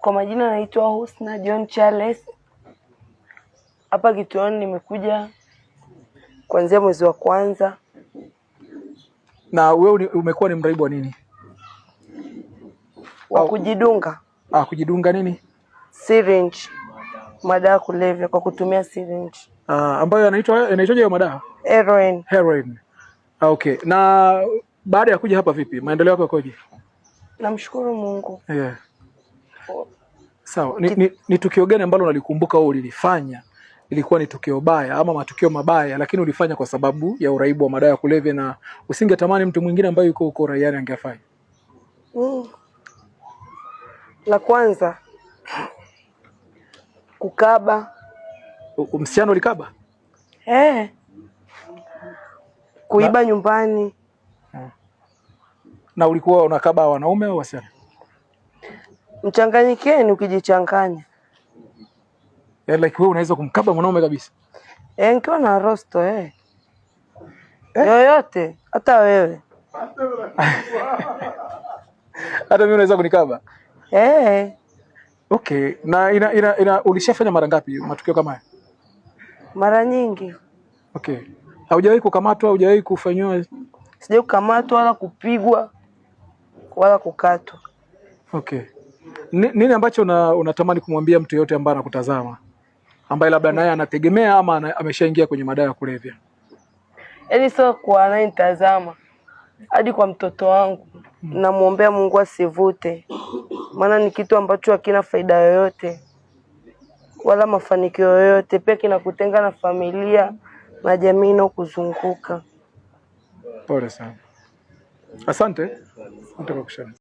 Kwa majina naitwa Husna John Charles. Hapa kituoni nimekuja kuanzia mwezi wa kwanza. Na wewe umekuwa ni mraibu wa nini? Wa kujidunga. Kujidunga nini? Syringe. Madawa kulevya kwa kutumia syringe. Ambayo yanaitwaje hiyo madawa? Heroin. Okay. Na baada ya kuja hapa vipi? Maendeleo yako yakoje? Namshukuru Mungu. Yeah. Sawa. Ni tukio gani ambalo unalikumbuka wewe ulilifanya? Ilikuwa ni tukio baya ama matukio mabaya, lakini ulifanya kwa sababu ya uraibu wa madawa ya kulevya na usingetamani mtu mwingine ambaye yuko huko raiani angefanya? La kwanza kukaba. Msichana ulikaba? Kuiba nyumbani. Na ulikuwa unakaba wanaume au wasichana? Mchanganyikeni ukijichanganya. Like wewe unaweza kumkaba mwanaume kabisa? Nikiwa na rosto yoyote, hata wewe. Hata mimi unaweza kunikaba? Okay. Na ulishafanya mara ngapi matukio kama haya? Mara nyingi. Okay. Haujawahi kukamatwa, haujawahi kufanywa? Sijawahi kukamatwa wala kupigwa wala kukatwa. Okay. Nini ambacho unatamani kumwambia mtu yote ambaye anakutazama, ambaye labda naye anategemea ama ameshaingia kwenye madawa ya kulevya? Yaani sio kwa anayenitazama, hadi kwa mtoto wangu. Namuombea Mungu asivute. Maana ni kitu ambacho hakina faida yoyote wala mafanikio yoyote, pia kinakutenga na familia na jamii inayokuzunguka. Pole sana. Asante. Nataka kushana.